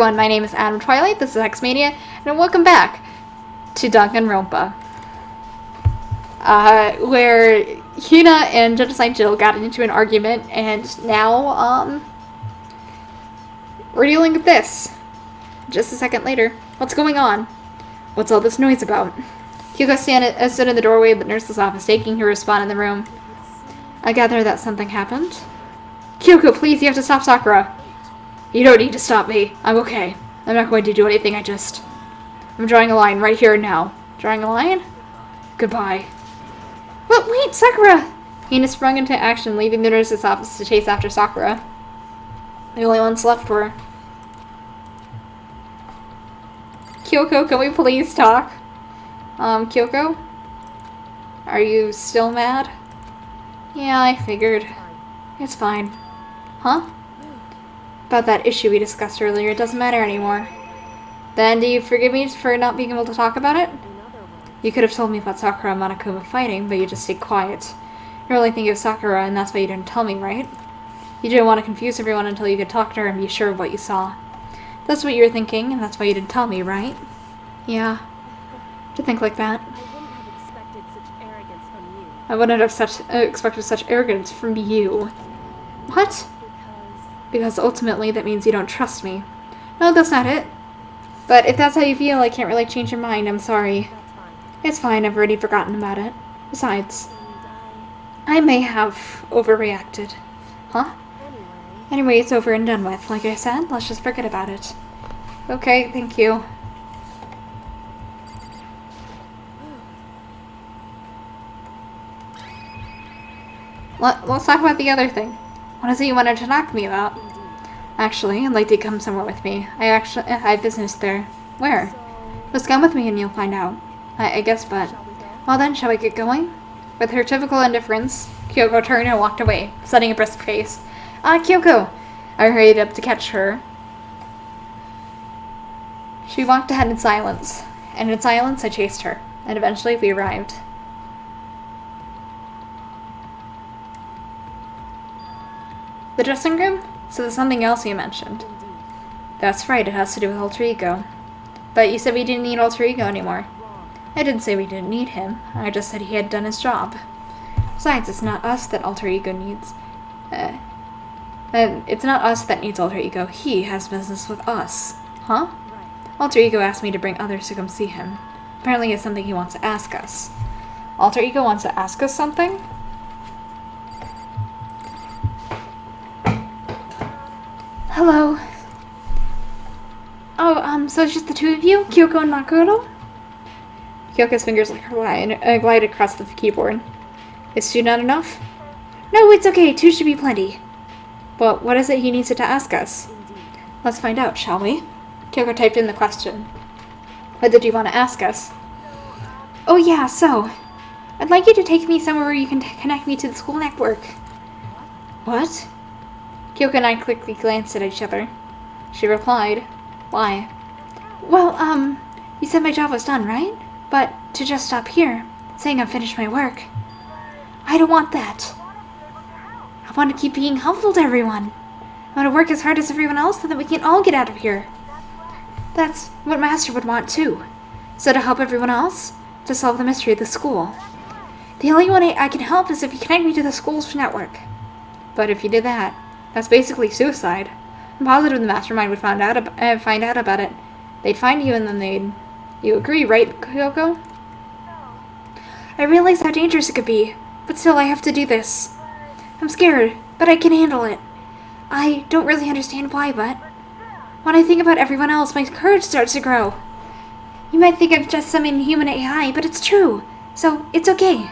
everyone, my name is Adam Twilight, this is Hex Mania, and welcome back to Danganronpa. Where Hina and Genocide Jill got into an argument, and now, we're dealing with this. Just a second later. What's going on? What's all this noise about? Kyoko stood in the doorway of the nurse's office, taking her spot in the room. I gather that something happened? Kyoko, please, you have to stop Sakura. You don't need to stop me. I'm okay. I'm not going to do anything, I'm drawing a line right here and now. Drawing a line? Goodbye. But wait, Sakura! Hina sprung into action, leaving the nurse's office to chase after Sakura. The only ones left were... Kyoko, can we please talk? Kyoko? Are you still mad? Yeah, I figured. It's fine. Huh? About that issue we discussed earlier, it doesn't matter anymore. Then do you forgive me for not being able to talk about it? You could have told me about Sakura and Monokuma fighting, but you just stayed quiet. You're only thinking of Sakura, and that's why you didn't tell me, right? You didn't want to confuse everyone until you could talk to her and be sure of what you saw. That's what you were thinking, and that's why you didn't tell me, right? Yeah. To think like that. I wouldn't have expected such arrogance from you. What? Because ultimately that means you don't trust me. No, that's not it. But if that's how you feel, I can't really change your mind. I'm sorry. It's fine, I've already forgotten about it. Besides, I may have overreacted. Huh? Anyway, it's over and done with. Like I said, let's just forget about it. Okay, thank you. Let's talk about the other thing. What is it you wanted to talk to me about? Actually, I'd like to come somewhere with me. I have business there. Where? Just come with me and you'll find out. I guess, but... Well then, shall we get going? With her typical indifference, Kyoko turned and walked away, setting a brisk pace. Kyoko! I hurried up to catch her. She walked ahead in silence, and in silence I chased her, and eventually we arrived. The dressing room? So there's something else you mentioned. That's right, it has to do with alter ego. But you said we didn't need alter ego anymore. I didn't say we didn't need him. I just said he had done his job. Besides, it's not us that alter ego needs. It's not us that needs alter ego. He has business with us. Huh? Alter ego asked me to bring others to come see him. Apparently it's something he wants to ask us. Alter ego wants to ask us something? Hello. Oh, so it's just the two of you? Kyoko and Makoto? Kyoko's fingers glide across the keyboard. Is two not enough? No, it's okay. Two should be plenty. But what is it he needs to ask us? Let's find out, shall we? Kyoko typed in the question. What did you want to ask us? Oh yeah, so... I'd like you to take me somewhere where you can connect me to the school network. What? Kyoko and I quickly glanced at each other. She replied, Why? Well, you said my job was done, right? But to just stop here, saying I've finished my work. I don't want that. I want to keep being helpful to everyone. I want to work as hard as everyone else so that we can all get out of here. That's what Master would want too. So to help everyone else, to solve the mystery of the school. The only one I can help is if you connect me to the school's network. But if you did that, that's basically suicide. I'm positive the mastermind would find out about it. They'd find you and then they'd... You agree, right, Kyoko? I realize how dangerous it could be, but still I have to do this. I'm scared, but I can handle it. I don't really understand why, but... When I think about everyone else, my courage starts to grow. You might think I'm just some inhuman AI, but it's true. So, it's okay.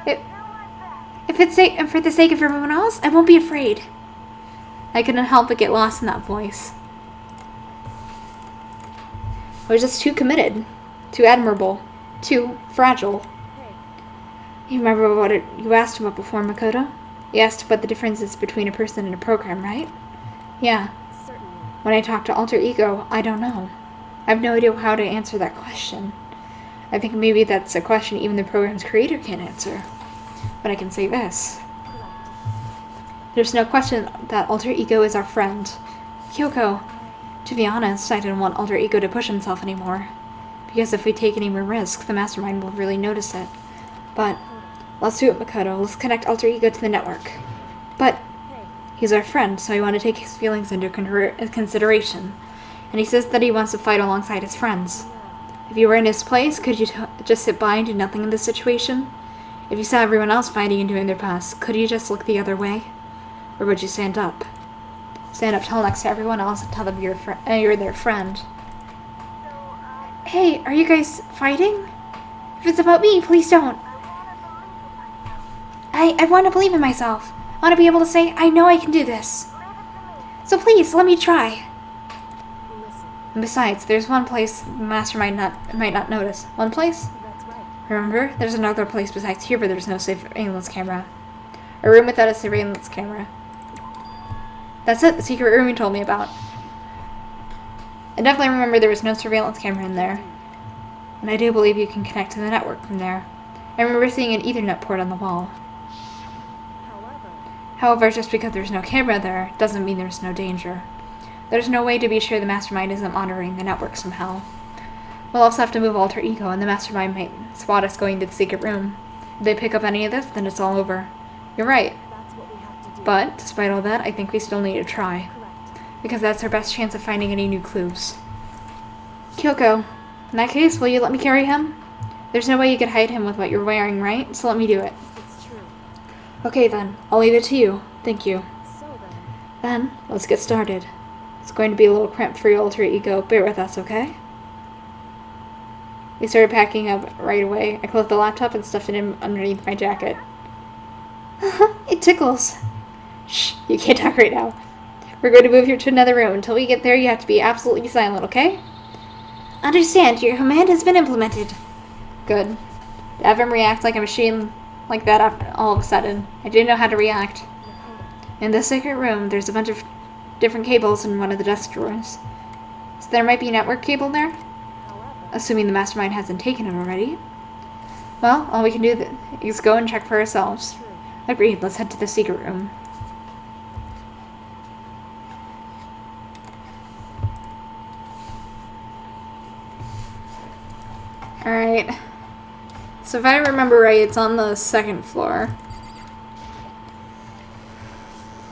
If it's for the sake of everyone else, I won't be afraid. I couldn't help but get lost in that voice. I was just too committed, too admirable, too fragile. You remember what you asked about before, Makoto? You asked what the difference is between a person and a program, right? Yeah. When I talk to alter ego, I don't know. I have no idea how to answer that question. I think maybe that's a question even the program's creator can't answer. But I can say this. There's no question that alter ego is our friend. Kyoko, To be honest, I didn't want Alter Ego to push himself anymore. Because if we take any more risks, the mastermind will really notice it. But, let's do it, Makoto. Let's connect Alter Ego to the network. But, he's our friend, so I want to take his feelings into consideration. And he says that he wants to fight alongside his friends. If you were in his place, could you just sit by and do nothing in this situation? If you saw everyone else fighting and doing their best, could you just look the other way? Or would you stand up? Stand up tall next to everyone else and tell them you're their friend. Hey, are you guys fighting? If it's about me, please don't. I want to believe in myself. I want to be able to say, I know I can do this. So please, let me try. And besides, there's one place the mastermind might not notice. One place? Remember, there's another place besides here where there's no surveillance camera. A room without a surveillance camera. That's it, the secret room you told me about. I definitely remember there was no surveillance camera in there. And I do believe you can connect to the network from there. I remember seeing an Ethernet port on the wall. However, just because there's no camera there, doesn't mean there's no danger. There's no way to be sure the mastermind isn't monitoring the network somehow. We'll also have to move Alter Ego, and the mastermind might spot us going to the secret room. If they pick up any of this, then it's all over. You're right. But, despite all that, I think we still need to try. Because that's our best chance of finding any new clues. Kyoko, in that case, will you let me carry him? There's no way you could hide him with what you're wearing, right? So let me do it. Okay then, I'll leave it to you. Thank you. Then, let's get started. It's going to be a little cramped for your Alter Ego. Bear with us, okay? We started packing up right away. I closed the laptop and stuffed it in underneath my jacket. It tickles. Shh, you can't talk right now. We're going to move you to another room. Until we get there, you have to be absolutely silent, okay? Understand, your command has been implemented. Good. To have him react like a machine like that after all of a sudden. I didn't know how to react. In this secret room, there's a bunch of different cables in one of the desk drawers. So there might be a network cable there? Assuming the mastermind hasn't taken it already. Well, all we can do is go and check for ourselves. Agreed, let's head to the secret room. Alright. So if I remember right, it's on the second floor.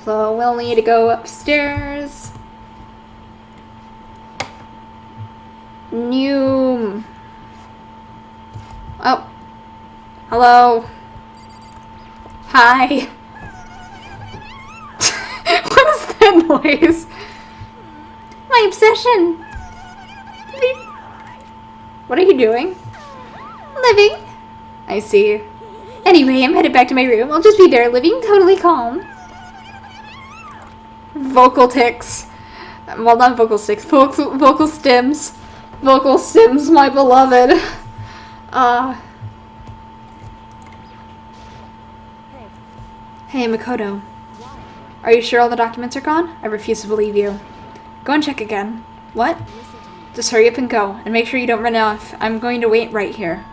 So we'll need to go upstairs. New... Oh. Hello. Hi. What is that noise? My obsession. What are you doing? Living. I see. Anyway, I'm headed back to my room. I'll just be there, living totally calm. Vocal tics. Well, not vocal sticks. Vocal stems. Vocal stems, my beloved. Hey, Makoto. Are you sure all the documents are gone? I refuse to believe you. Go and check again. What? Just hurry up and go, and make sure you don't run off. I'm going to wait right here.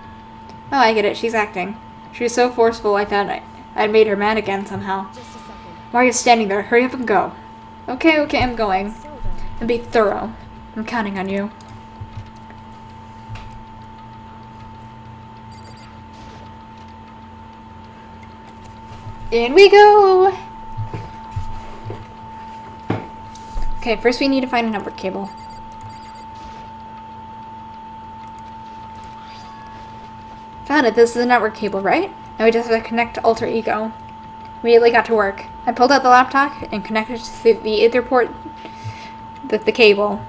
Oh, I get it. She's acting. She was so forceful, I thought I'd made her mad again somehow. Why are you standing there? Hurry up and go. Okay, I'm going. And be thorough. I'm counting on you. In we go! Okay, first we need to find a network cable. Found it. This is the network cable, right? Now we just have to connect to Alter Ego. Immediately got to work. I pulled out the laptop and connected to the Ether port with the cable.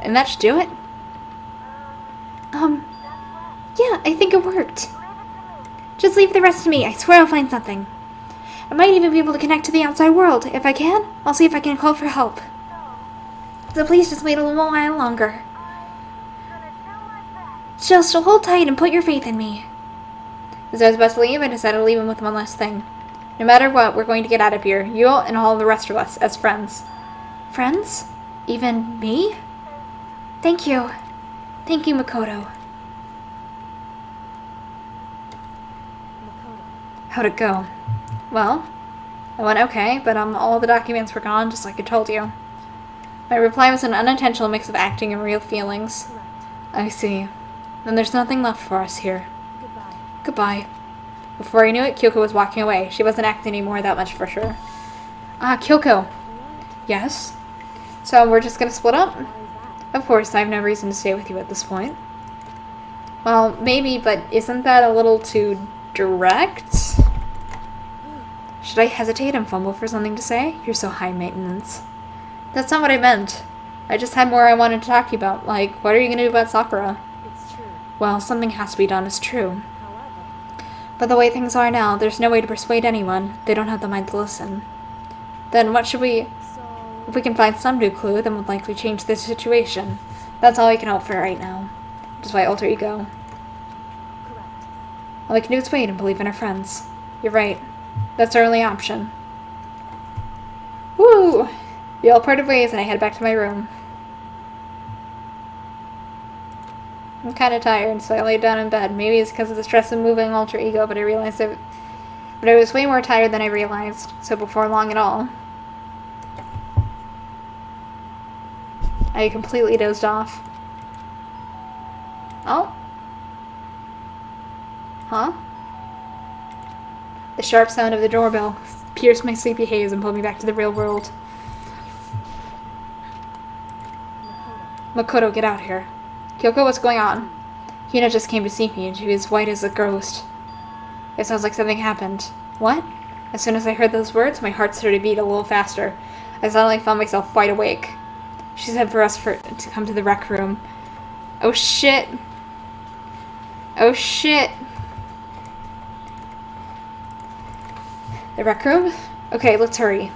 And that should do it. Yeah, I think it worked. Just leave the rest to me. I swear I'll find something. I might even be able to connect to the outside world. If I can, I'll see if I can call for help. So please just wait a little while longer. Just hold tight and put your faith in me. As I was about to leave, I decided to leave him with one last thing. No matter what, we're going to get out of here. You and all the rest of us, as friends. Friends? Even me? Thank you. Thank you, Makoto. How'd it go? Well, it went okay, but all the documents were gone, just like I told you. My reply was an unintentional mix of acting and real feelings. Correct. I see. Then there's nothing left for us here. Goodbye. Goodbye. Before I knew it, Kyoko was walking away. She wasn't acting anymore, that much for sure. Kyoko. Yes? So we're just gonna split up? Why is that? Of course, I have no reason to stay with you at this point. Well, maybe, but isn't that a little too direct? Should I hesitate and fumble for something to say? You're so high maintenance. That's not what I meant. I just had more I wanted to talk to you about. Like, what are you gonna do about Sakura? It's true. Well, something has to be done, it's true. However, But the way things are now, there's no way to persuade anyone. They don't have the mind to listen. Then what should we... so If we can find some new clue, then we'll likely change the situation. That's all we can hope for right now. Despite alter ego. correct. All we can do is wait and believe in our friends. You're right. That's our only option. Woo! We all parted ways and I head back to my room. I'm kind of tired, so I lay down in bed. Maybe it's because of the stress of moving alter ego, but I was way more tired than I realized. So before long at all, I completely dozed off. Oh? Huh? The sharp sound of the doorbell pierced my sleepy haze and pulled me back to the real world. Makoto, get out here. Kyoko, what's going on? Hina just came to see me and she was white as a ghost. It sounds like something happened. What? As soon as I heard those words, my heart started to beat a little faster. I suddenly found myself wide awake. She said for us to come to the rec room. Oh shit. Oh shit. The rec room? Okay, let's hurry.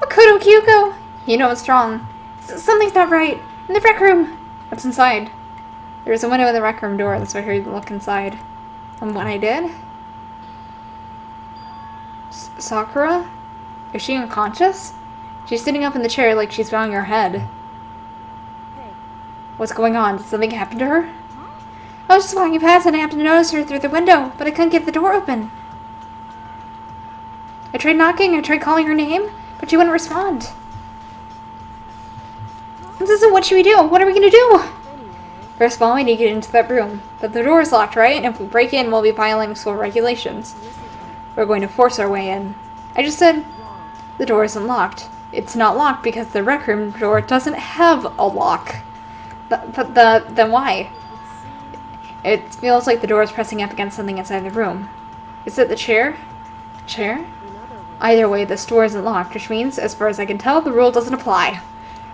Makoto, Kyoko! You know what's wrong. Something's not right. In the rec room. What's inside? There was a window in the rec room door, so I heard you look inside. And when I did... Sakura? Is she unconscious? She's sitting up in the chair like she's bowing her head. Hey. What's going on? Did something happen to her? I was just walking past and I happened to notice her through the window, but I couldn't get the door open. I tried knocking, I tried calling her name, but she wouldn't respond. What should we do? What are we gonna do? Anyway. First of all, we need to get into that room. But the door is locked, right? And if we break in, we'll be violating school regulations. Listen to me. We're going to force our way in. I just said, Wrong. the door isn't locked. It's not locked because the rec room door doesn't have a lock. Then why? It It seems feels like the door is pressing up against something inside the room. Is it the chair? Chair? in other words. Either way, this door isn't locked, which means, as far as I can tell, the rule doesn't apply.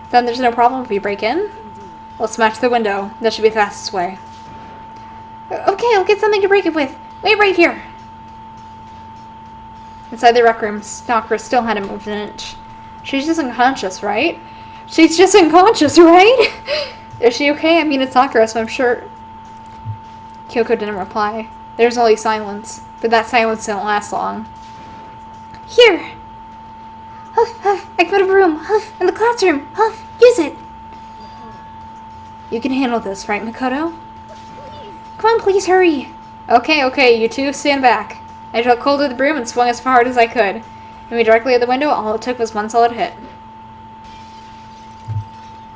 Then there's no problem if we break in? Indeed. We'll smash the window. That should be the fastest way. Okay, I'll get something to break it with. Wait right here. Inside the rec room, Sakura still hadn't moved an inch. She's just unconscious, right? She's just unconscious, right? Is she okay? I mean, it's Sakura, so I'm sure... Kyoko didn't reply. There's only silence, but that silence didn't last long. Here! Huff, huff, I found a broom. Huff, in the classroom. Huff, use it. You can handle this, right, Makoto? Please. Come on, please hurry. Okay, you two, stand back. I took hold of the broom and swung as hard as I could. Aimed directly at the window, all it took was one solid hit.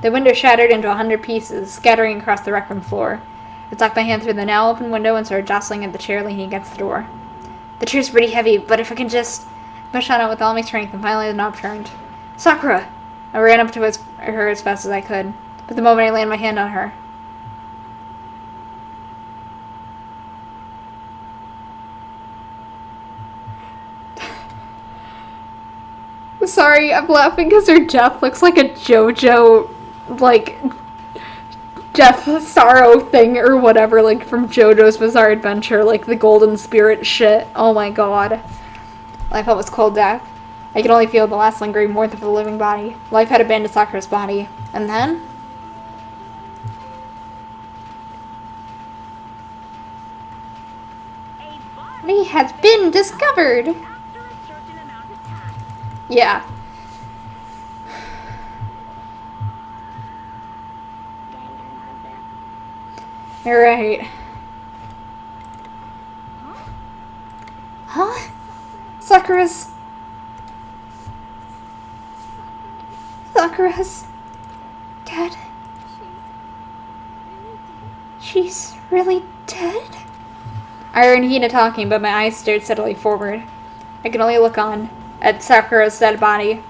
The window shattered into 100 pieces, scattering across the rec room floor. I tucked my hand through the now open window and started jostling at the chair leaning against the door. The chair's pretty heavy, but if I can just... push on it with all my strength, and finally the knob turned. Sakura! I ran up to her as fast as I could, but the moment I landed my hand on her... Sorry, I'm laughing because her death looks like a JoJo, like, death sorrow thing or whatever, like from JoJo's Bizarre Adventure, like the golden spirit shit. Oh my god. Life felt was cold death. I could only feel the last lingering warmth of the living body. Life had abandoned Sakura's body. And then... he has been discovered! After a certain amount of time. Yeah. Alright. Huh? Sakura's dead. She's really dead? I heard Hina talking, but my eyes stared steadily forward. I could only look on at Sakura's dead body.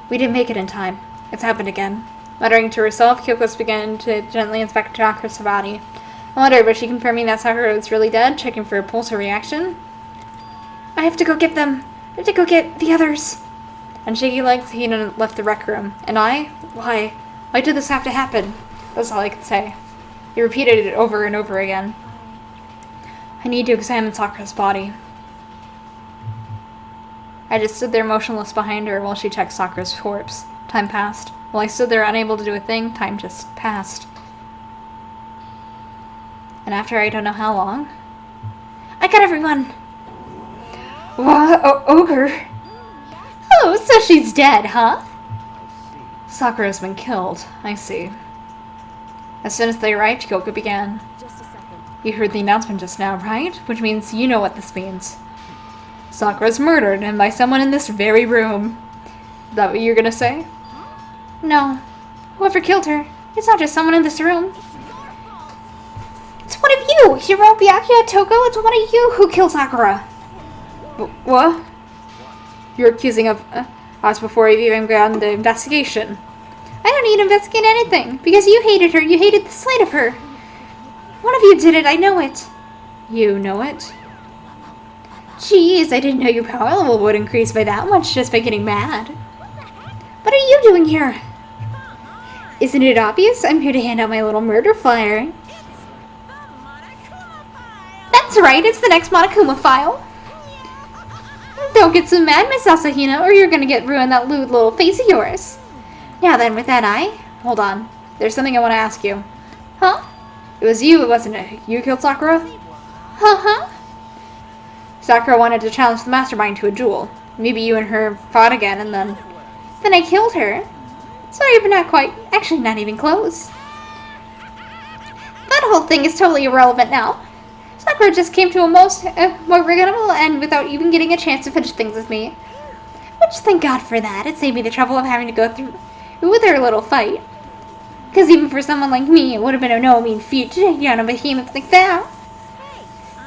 We didn't make it in time. It's happened again. Muttering to herself, Kyoko began to gently inspect Sakura's body. I wondered, was she confirming that Sakura was really dead, checking for a pulse or reaction? I have to go get them. I have to go get the others. On shaky legs, Hina left the rec room. And I? Why? Why did this have to happen? That's all I could say. He repeated it over and over again. I need to examine Sakura's body. I just stood there motionless behind her while she checked Sakura's corpse. Time passed. While I stood there unable to do a thing, time just passed. And after I don't know how long... I got everyone! What? Ogre? Oh, so she's dead, huh? Sakura's been killed. I see. As soon as they arrived, Kyoko began. Just a second. You heard the announcement just now, right? Which means you know what this means. Sakura's murdered, and by someone in this very room. Is that what you're gonna say? No. Whoever killed her, it's not just someone in this room. It's one of you! Hirobiaki Toko, it's one of you who killed Sakura! What? You're accusing of us before you've even begun the investigation. I don't need to investigate anything, because you hated her, you hated the sight of her. One of you did it, I know it. You know it? Jeez, I didn't know your power level would increase by that much just by getting mad. What are you doing here? Isn't it obvious? I'm here to hand out my little murder flyer. That's right, it's the next Monokuma file. Don't get so mad, Miss Asahina, or you're gonna get ruined that lewd little face of yours. Now then, with that hold on. There's something I want to ask you. Huh? It was you, wasn't it? You killed Sakura? Huh? Sakura wanted to challenge the mastermind to a duel. Maybe you and her fought again, and then I killed her. Sorry, but not quite. Actually, not even close. That whole thing is totally irrelevant now. Sakura just came to a more regrettable end without even getting a chance to finish things with me. Which, thank God for that. It saved me the trouble of having to go through with her little fight. Because even for someone like me, it would have been a no mean feat to take down a behemoth like that.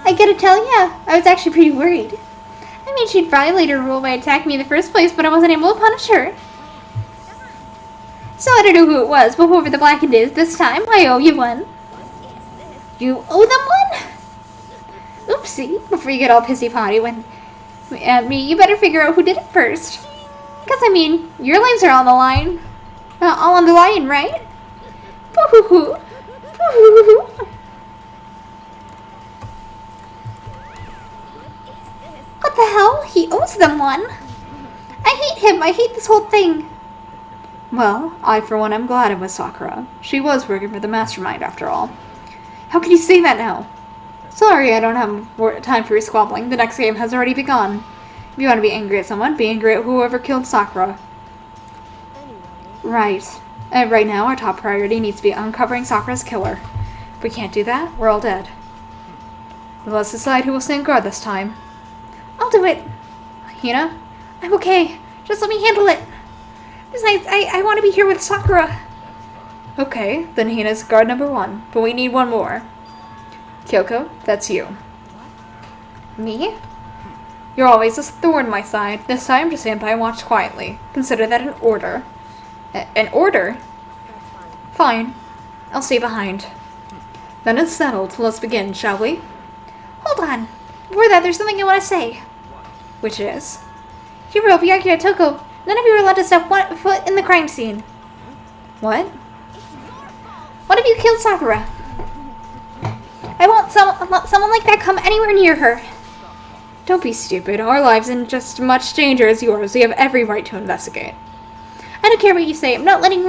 I gotta tell ya, I was actually pretty worried. I mean, she'd violated her rule by attacking me in the first place, but I wasn't able to punish her. So I don't know who it was, but whoever the blackened is this time, I owe you one. You owe them one? Oopsie, before you get all pissy-potty at me, you better figure out who did it first. Because, I mean, your lives are on the line. All on the line, right? Boo-hoo-hoo. Boo-hoo-hoo. What the hell? He owes them one. I hate him. I hate this whole thing. Well, I, for one, am glad it was Sakura. She was working for the mastermind, after all. How can you say that now? Sorry, I don't have time for your squabbling. The next game has already begun. If you want to be angry at someone, be angry at whoever killed Sakura. Right. Right now, our top priority needs to be uncovering Sakura's killer. If we can't do that, we're all dead. Let's decide who will stand guard this time. I'll do it. Hina? I'm okay. Just let me handle it. Besides, I want to be here with Sakura. Okay, then Hina's guard number 1. But we need one more. Kyoko, that's you. Me? You're always a thorn in my side. This time, just stand by and watch quietly. Consider that an order. An order? Fine. I'll stay behind. Then it's settled. Let's begin, shall we? Hold on. Before that, there's something I want to say. Which is? Hirobiaki Toko, none of you are allowed to step one foot in the crime scene. What? One of you killed Sakura. I won't let someone like that come anywhere near her. Don't be stupid. Our lives in just as much danger as yours. We have every right to investigate. I don't care what you say. I'm not letting the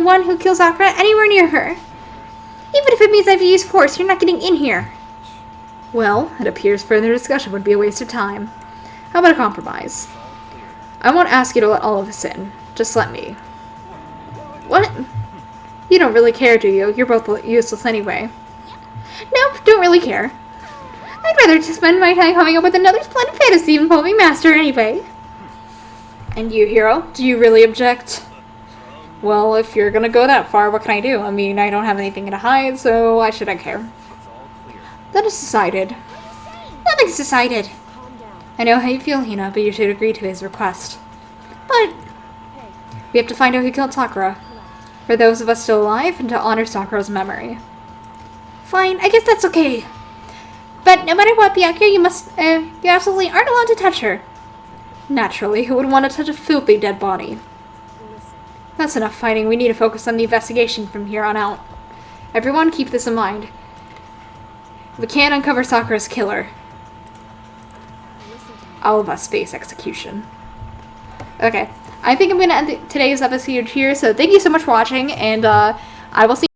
one who kills Sakura anywhere near her. Even if it means I have to use force, you're not getting in here. Well, it appears further discussion would be a waste of time. How about a compromise? I won't ask you to let all of us in. Just let me. What? You don't really care, do you? You're both useless anyway. Nope, don't really care. rather just spend my time coming up with another splendid fantasy involving Master anyway. And you, Hero? Do you really object? Well, if you're gonna go that far, what can I do? I mean, I don't have anything to hide, so why should I care? That is decided. Nothing's decided. Calm down. I know how you feel, Hina, but you should agree to his request. But we have to find out who killed Sakura. For those of us still alive, and to honor Sakura's memory. Fine, I guess that's okay. But no matter what, Byakuya, you absolutely aren't allowed to touch her. Naturally, who would want to touch a filthy dead body? Listen. That's enough fighting. We need to focus on the investigation from here on out. Everyone, keep this in mind. We can't uncover Sakura's killer. Listen to me. All of us face execution. Okay, I think I'm going to end today's episode here, so thank you so much for watching, and I will see